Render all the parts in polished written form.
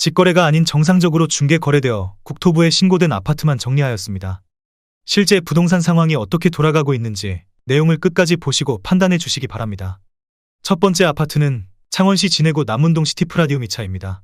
직거래가 아닌 정상적으로 중개 거래되어 국토부에 신고된 아파트만 정리하였습니다. 실제 부동산 상황이 어떻게 돌아가고 있는지 내용을 끝까지 보시고 판단해 주시기 바랍니다. 첫 번째 아파트는 창원시 진해구 남문동 시티프라디움 2차입니다.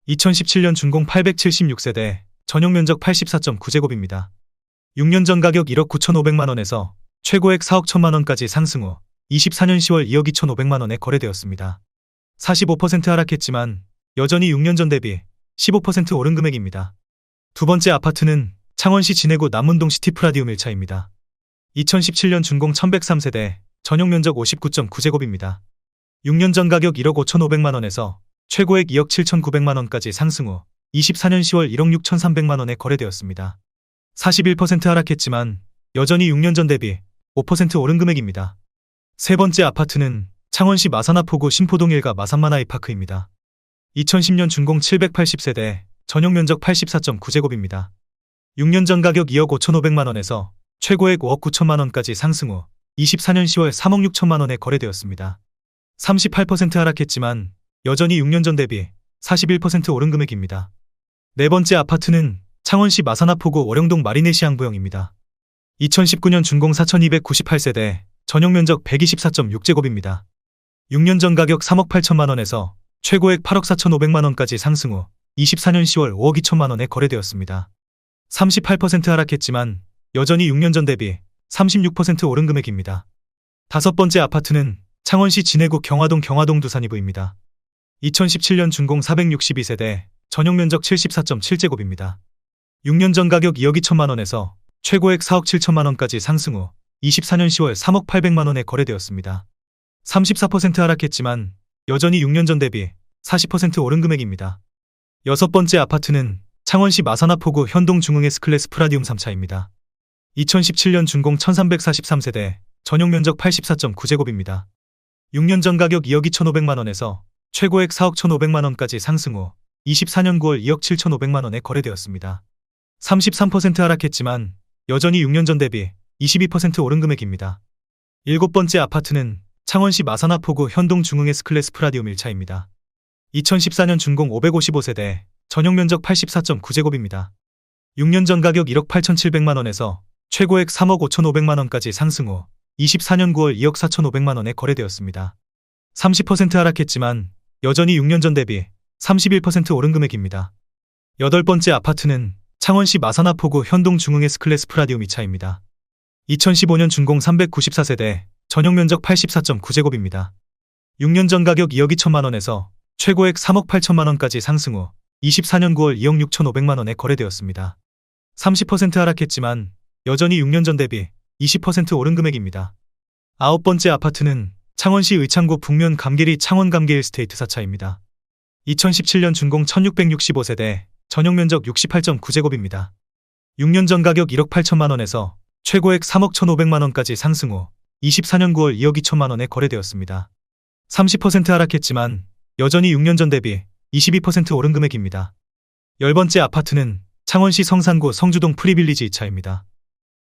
2017년 준공 876세대, 전용면적 84.9제곱입니다. 6년 전 가격 1억 9,500만원에서 최고액 4억 1천만원까지 상승 후 24년 10월 2억 2,500만원에 거래되었습니다. 45% 하락했지만 여전히 6년 전 대비 15% 오른 금액입니다. 두 번째 아파트는 창원시 진해구 남문동 시티프라디움 1차입니다. 2017년 준공 1103세대, 전용면적 59.9제곱입니다. 6년 전 가격 1억 5,500만원에서 최고액 2억 7,900만원까지 상승 후 24년 10월 1억 6,300만원에 거래되었습니다. 41% 하락했지만 여전히 6년 전 대비 5% 오른 금액입니다. 세 번째 아파트는 창원시 마산하포구 신포동 1가 마산만화이파크입니다. 2010년 준공 780세대, 전용면적 84.9제곱입니다. 6년 전 가격 2억 5,500만원에서 최고액 5억 9천만원까지 상승 후 24년 10월 3억 6천만원에 거래되었습니다. 38% 하락했지만 여전히 6년 전 대비 41% 오른 금액입니다. 네 번째 아파트는 창원시 마산하포구 월영동 마리네시앙부영입니다. 2019년 준공 4,298세대, 전용면적 124.6제곱입니다. 6년 전 가격 3억 8천만원에서 최고액 8억 4,500만원까지 상승 후 24년 10월 5억 2천만원에 거래되었습니다. 38% 하락했지만 여전히 6년 전 대비 36% 오른 금액입니다. 다섯 번째 아파트는 창원시 진해구 경화동 두산이브입니다. 2017년 준공 462세대, 전용면적 74.7제곱입니다. 6년 전 가격 2억 2천만원에서 최고액 4억 7천만원까지 상승 후 24년 10월 3억 800만원에 거래되었습니다. 34% 하락했지만 여전히 6년 전 대비 40% 오른 금액입니다. 여섯 번째 아파트는 창원시 마산하포구 현동 중흥 S클래스 프라디움 3차입니다. 2017년 준공 1343세대, 전용면적 84.9제곱입니다. 6년 전 가격 2억 2,500만원에서 최고액 4억 1,500만원까지 상승 후 24년 9월 2억 7,500만원에 거래되었습니다. 33% 하락했지만 여전히 6년 전 대비 22% 오른 금액입니다. 일곱 번째 아파트는 창원시 마산하포구 현동 중흥 S클래스 프라디움 1차입니다. 2014년 준공 555세대, 전용면적 84.9제곱입니다. 6년 전 가격 1억 8,700만원에서 최고액 3억 5,500만원까지 상승 후 24년 9월 2억 4,500만원에 거래되었습니다. 30% 하락했지만 여전히 6년 전 대비 31% 오른 금액입니다. 여덟 번째 아파트는 창원시 마산하포구 현동 중흥 S클래스 프라디움 2차입니다. 2015년 준공 394세대, 전용면적 84.9제곱입니다. 6년 전 가격 2억 2천만원에서 최고액 3억 8천만원까지 상승 후 24년 9월 2억 6,500만원에 거래되었습니다. 30% 하락했지만 여전히 6년 전 대비 20% 오른 금액입니다. 아홉 번째 아파트는 창원시 의창구 북면 감계리 창원 감계 1스테이트 4차입니다. 2017년 준공 1665세대, 전용면적 68.9제곱입니다. 6년 전 가격 1억 8천만원에서 최고액 3억 1,500만원까지 상승 후 24년 9월 2억 2천만원에 거래되었습니다. 30% 하락했지만 여전히 6년 전 대비 22% 오른 금액입니다. 열 번째 아파트는 창원시 성산구 성주동 프리빌리지 2차입니다.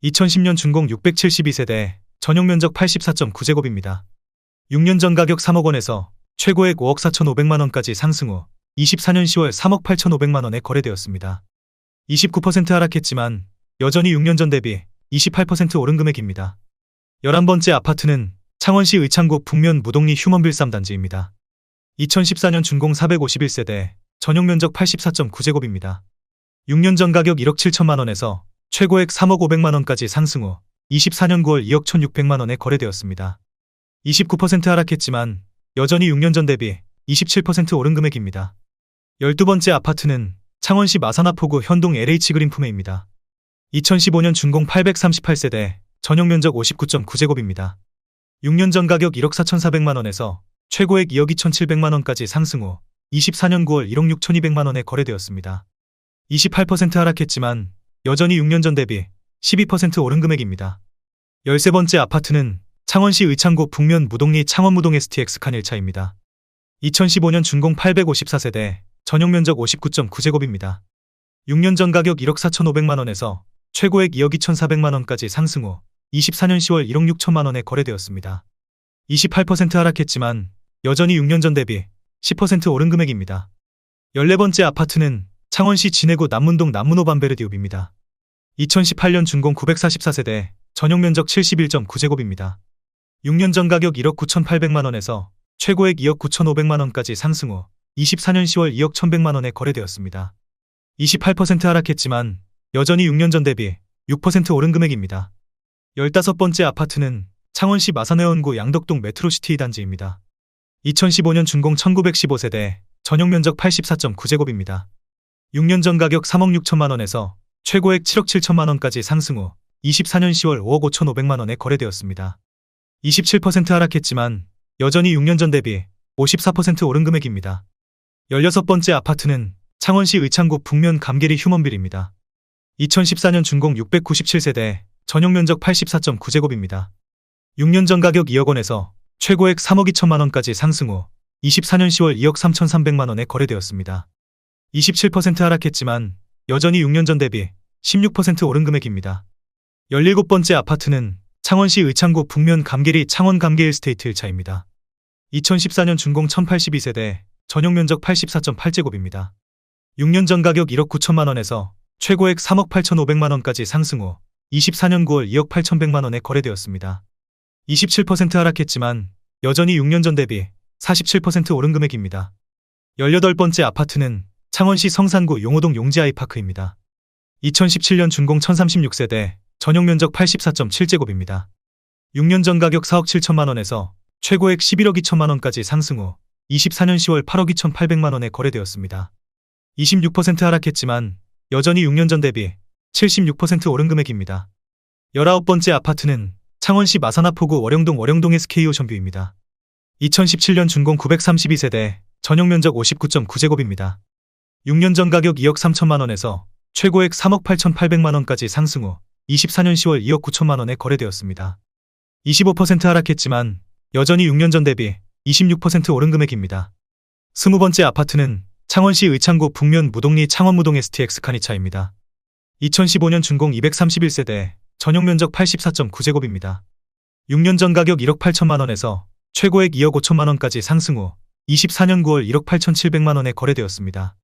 2010년 준공 672세대, 전용면적 84.9제곱입니다. 6년 전 가격 3억원에서 최고액 5억 4,500만원까지 상승 후 24년 10월 3억 8,500만원에 거래되었습니다. 29% 하락했지만 여전히 6년 전 대비 28% 오른 금액입니다. 11번째 아파트는 창원시 의창구 북면 무동리 휴먼빌 3단지입니다. 2014년 준공 451세대, 전용면적 84.9제곱입니다. 6년 전 가격 1억 7천만원에서 최고액 3억 500만원까지 상승 후 24년 9월 2억 1,600만원에 거래되었습니다. 29% 하락했지만 여전히 6년 전 대비 27% 오른 금액입니다. 12번째 아파트는 창원시 마산하포구 현동 LH그린품회입니다. 2015년 준공 838세대, 전용면적 59.9제곱입니다. 6년 전 가격 1억 4,400만원에서 최고액 2억 2,700만원까지 상승 후 24년 9월 1억 6,200만원에 거래되었습니다. 28% 하락했지만 여전히 6년 전 대비 12% 오른 금액입니다. 13번째 아파트는 창원시 의창구 북면 무동리 창원무동 STX 칸 1차입니다. 2015년 준공 854세대, 전용면적 59.9제곱입니다. 6년 전 가격 1억 4,500만원에서 최고액 2억 2,400만원까지 상승 후 24년 10월 1억 6천만원에 거래되었습니다. 28% 하락했지만 여전히 6년 전 대비 10% 오른 금액입니다. 14번째 아파트는 창원시 진해구 남문동 남문호 반베르디읍입니다. 2018년 준공 944세대, 전용면적 71.9제곱입니다. 6년 전 가격 1억 9,800만원에서 최고액 2억 9,500만원까지 상승 후 24년 10월 2억 1,100만원에 거래되었습니다. 28% 하락했지만 여전히 6년 전 대비 6% 오른 금액입니다. 15번째 아파트는 창원시 마산회원구 양덕동 메트로시티 단지입니다. 2015년 준공 1915세대, 전용면적 84.9제곱입니다. 6년 전 가격 3억 6천만원에서 최고액 7억 7천만원까지 상승 후 24년 10월 5억 5,500만원에 거래되었습니다. 27% 하락했지만 여전히 6년 전 대비 54% 오른 금액입니다. 16번째 아파트는 창원시 의창구 북면 감계리 휴먼빌입니다. 2014년 준공 697세대, 전용면적 84.9제곱입니다. 6년 전 가격 2억 원에서 최고액 3억 2천만원까지 상승 후 24년 10월 2억 3,300만원에 거래되었습니다. 27% 하락했지만 여전히 6년 전 대비 16% 오른 금액입니다. 17번째 아파트는 창원시 의창구 북면 감계리 창원 감계 1스테이트 1차입니다. 2014년 준공 1082세대, 전용면적 84.8제곱입니다. 6년 전 가격 1억 9천만원에서 최고액 3억 8,500만원까지 상승 후 24년 9월 2억 8,100만원에 거래되었습니다. 27% 하락했지만 여전히 6년 전 대비 47% 오른 금액입니다. 18번째 아파트는 창원시 성산구 용호동 용지아이파크입니다. 2017년 준공 1036세대, 전용면적 84.7제곱입니다. 6년 전 가격 4억 7천만원에서 최고액 11억 2천만원까지 상승 후 24년 10월 8억 2,800만원에 거래되었습니다. 26% 하락했지만 여전히 6년 전 대비 76% 오른 금액입니다. 19번째 아파트는 창원시 마산하포구 월영동 SK오션뷰입니다. 2017년 준공 932세대, 전용면적 59.9제곱입니다. 6년 전 가격 2억 3천만원에서 최고액 3억 8,800만원까지 상승 후 24년 10월 2억 9천만원에 거래되었습니다. 25% 하락했지만 여전히 6년 전 대비 26% 오른 금액입니다. 20번째 아파트는 창원시 의창구 북면 무동리 창원무동 STX 카니차입니다. 2015년 준공 231세대, 전용면적 84.9제곱입니다. 6년 전 가격 1억 8천만원에서 최고액 2억 5천만원까지 상승 후 24년 9월 1억 8,700만원에 거래되었습니다.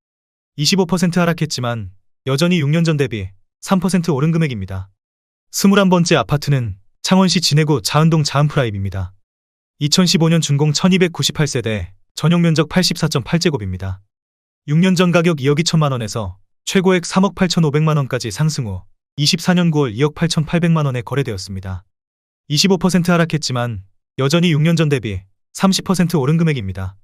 25% 하락했지만 여전히 6년 전 대비 3% 오른 금액입니다. 21번째 아파트는 창원시 진해구 자은동 자은프라임입니다. 2015년 준공 1298세대, 전용면적 84.8제곱입니다. 6년 전 가격 2억 2천만원에서 최고액 3억 8,500만원까지 상승 후 24년 9월 2억 8,800만원에 거래되었습니다. 25% 하락했지만 여전히 6년 전 대비 30% 오른 금액입니다.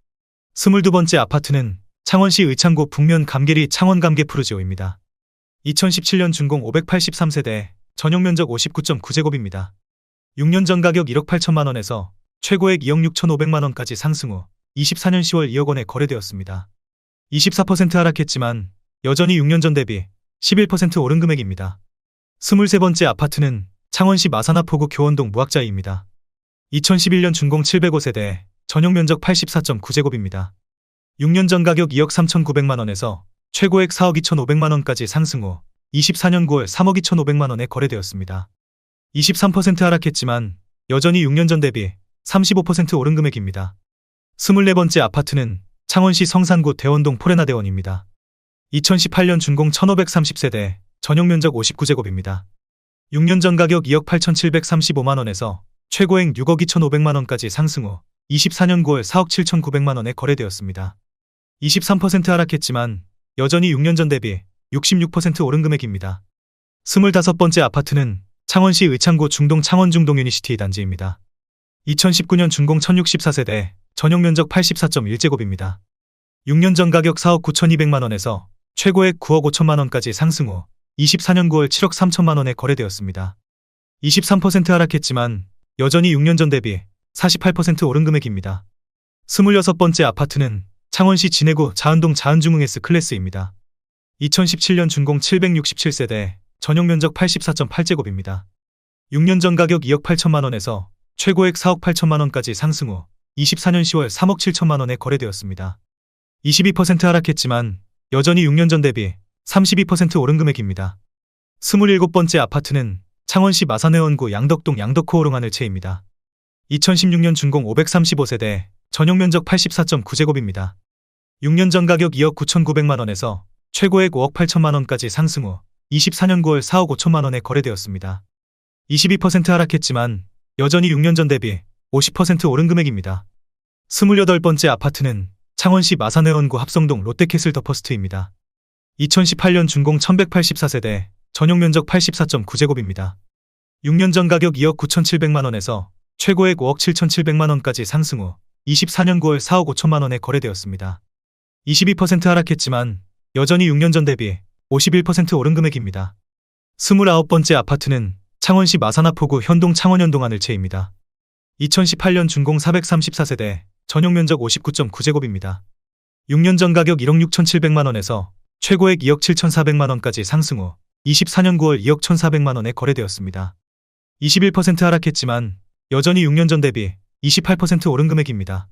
22번째 아파트는 창원시 의창구 북면 감계리 창원 감계 푸르지오입니다. 2017년 준공 583세대, 전용면적 59.9제곱입니다. 6년 전 가격 1억 8천만원에서 최고액 2억 6,500만원까지 상승 후 24년 10월 2억 원에 거래되었습니다. 24% 하락했지만 여전히 6년 전 대비 11% 오른 금액입니다. 23번째 아파트는 창원시 마산하포구 교원동 무학자이입니다. 2011년 준공 705세대, 전용면적 84.9제곱입니다. 6년 전 가격 2억 3,900만원에서 최고액 4억 2,500만원까지 상승 후 24년 9월 3억 2,500만원에 거래되었습니다. 23% 하락했지만 여전히 6년 전 대비 35% 오른 금액입니다. 24번째 아파트는 창원시 성산구 대원동 포레나대원입니다. 2018년 준공 1530세대, 전용면적 59제곱입니다. 6년 전 가격 2억 8,735만원에서 최고액 6억 2,500만원까지 상승 후 24년 9월 4억 7,900만원에 거래되었습니다. 23% 하락했지만 여전히 6년 전 대비 66% 오른 금액입니다. 25번째 아파트는 창원시 의창구 중동 창원중동 유니시티 단지입니다. 2019년 준공 1064세대, 전용면적 84.1제곱입니다. 6년 전 가격 4억 9,200만원에서 최고액 9억 5천만원까지 상승 후 24년 9월 7억 3천만원에 거래되었습니다. 23% 하락했지만 여전히 6년 전 대비 48% 오른 금액입니다. 26번째 아파트는 창원시 진해구 자은동 자은중흥 S클래스입니다. 2017년 준공 767세대, 전용면적 84.8제곱입니다. 6년 전 가격 2억 8천만원에서 최고액 4억 8천만원까지 상승 후 24년 10월 3억 7천만원에 거래되었습니다. 22% 하락했지만 여전히 6년 전 대비 32% 오른 금액입니다. 27번째 아파트는 창원시 마산회원구 양덕동 양덕코오롱 하늘채입니다. 2016년 준공 535세대, 전용면적 84.9제곱입니다. 6년 전 가격 2억 9,900만 원에서 최고액 5억 8천만 원까지 상승 후 24년 9월 4억 5천만 원에 거래되었습니다. 22% 하락했지만 여전히 6년 전 대비 50% 오른 금액입니다. 28번째 아파트는 창원시 마산회원구 합성동 롯데캐슬 더 퍼스트입니다. 2018년 준공 1184세대, 전용 면적 84.9제곱입니다. 6년 전 가격 2억 9,700만 원에서 최고액 5억 7,700만 원까지 상승 후 24년 9월 4억 5천만 원에 거래되었습니다. 22% 하락했지만 여전히 6년 전 대비 51% 오른 금액입니다. 29번째 아파트는 창원시 마산하포구 현동 창원현동 하늘채입니다. 2018년 준공 434세대, 전용 면적 59.9제곱입니다. 6년 전 가격 1억 6,700만 원에서 최고액 2억 7,400만 원까지 상승 후 24년 9월 2억 1,400만 원에 거래되었습니다. 21% 하락했지만 여전히 6년 전 대비 28% 오른 금액입니다.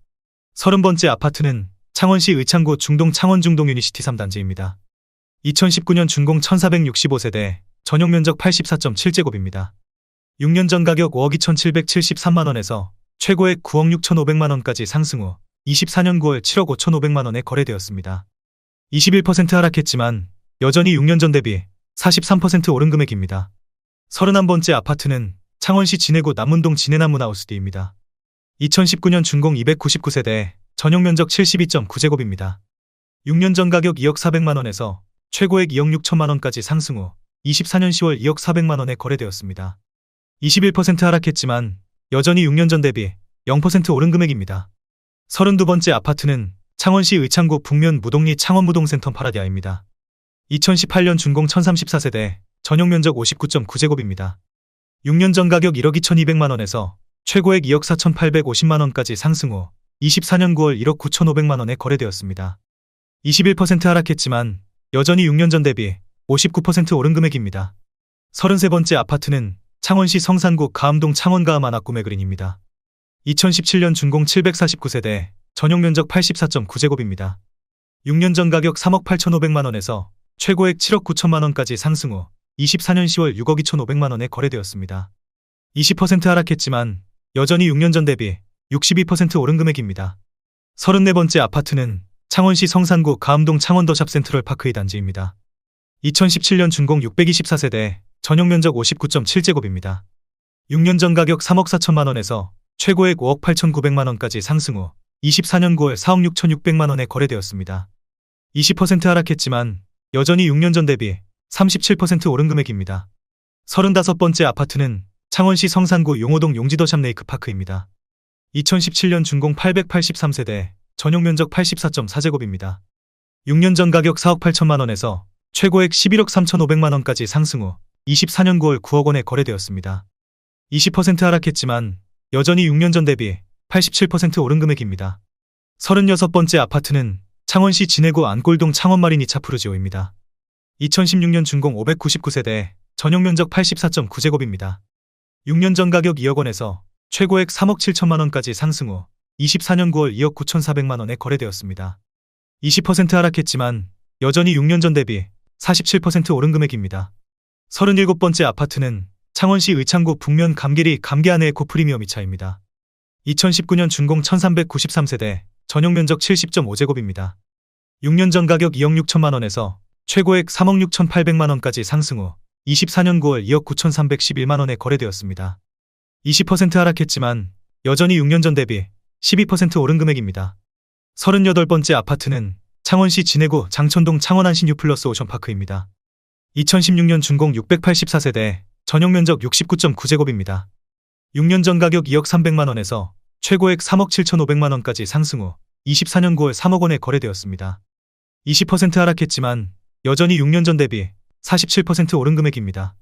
30번째 아파트는 창원시 의창구 중동 창원중동 유니시티 3단지입니다. 2019년 준공 1465세대, 전용 면적 84.7제곱입니다. 6년 전 가격 5억 2,773만 원에서 최고액 9억 6,500만 원까지 상승 후 24년 9월 7억 5,500만 원에 거래되었습니다. 21% 하락했지만 여전히 6년 전 대비 43% 오른 금액입니다. 31번째 아파트는 창원시 진해구 남문동 진해나무나우스디입니다. 2019년 준공 299세대, 전용 면적 72.9제곱입니다. 6년 전 가격 2억 400만 원에서 최고액 2억 6천만 원까지 상승 후 24년 10월 2억 400만 원에 거래되었습니다. 21% 하락했지만 여전히 6년 전 대비 0% 오른 금액입니다. 32번째 아파트는 창원시 의창구 북면 무동리 창원무동센터 파라디아입니다. 2018년 준공 1034세대, 전용 면적 59.9제곱입니다. 6년 전 가격 1억 2,200만 원에서 최고액 2억 4,850만 원까지 상승 후 24년 9월 1억 9,500만 원에 거래되었습니다. 21% 하락했지만 여전히 6년 전 대비 59% 오른 금액입니다. 33번째 아파트는 창원시 성산구 가암동 창원가암 하나구매그린입니다. 2017년 준공 749세대, 전용 면적 84.9제곱입니다. 6년 전 가격 3억 8,500만 원에서 최고액 7억 9천만 원까지 상승 후 24년 10월 6억 2,500만 원에 거래되었습니다. 20% 하락했지만 여전히 6년 전 대비 62% 오른 금액입니다. 34번째 아파트는 창원시 성산구 가암동 창원더샵 센트럴 파크 2단지입니다. 2017년 준공 624세대, 전용 면적 59.7제곱입니다. 6년 전 가격 3억 4천만 원에서 최고액 5억 8,900만 원까지 상승 후 24년 9월 4억 6,600만 원에 거래되었습니다. 20% 하락했지만 여전히 6년 전 대비 37% 오른 금액입니다. 35번째 아파트는 창원시 성산구 용호동 용지더샵 레이크파크입니다. 2017년 준공 883세대, 전용 면적 84.4제곱입니다. 6년 전 가격 4억 8천만 원에서 최고액 11억 3,500만 원까지 상승 후 24년 9월 9억 원에 거래되었습니다. 20% 하락했지만 여전히 6년 전 대비 87% 오른 금액입니다. 36번째 아파트는 창원시 진해구 안골동 창원마린 2차 푸르지오입니다. 2016년 준공 599세대, 전용 면적 84.9제곱입니다. 6년 전 가격 2억 원에서 최고액 3억 7천만 원까지 상승 후 24년 9월 2억 9,400만 원에 거래되었습니다. 20% 하락했지만 여전히 6년 전 대비 47% 오른 금액입니다. 37번째 아파트는 창원시 의창구 북면 감계리 감계안의 고프리미엄 2차입니다. 2019년 준공 1393세대, 전용 면적 70.5제곱입니다. 6년 전 가격 2억 6천만 원에서 최고액 3억 6,800만 원까지 상승 후 24년 9월 2억 9,311만 원에 거래되었습니다. 20% 하락했지만 여전히 6년 전 대비 12% 오른 금액입니다. 38번째 아파트는 창원시 진해구 장천동 창원안신 유플러스 오션파크입니다. 2016년 준공 684세대, 전용 면적 69.9제곱입니다. 6년 전 가격 2억 300만 원에서 최고액 3억 7,500만 원까지 상승 후 24년 9월 3억 원에 거래되었습니다. 20% 하락했지만 여전히 6년 전 대비 47% 오른 금액입니다.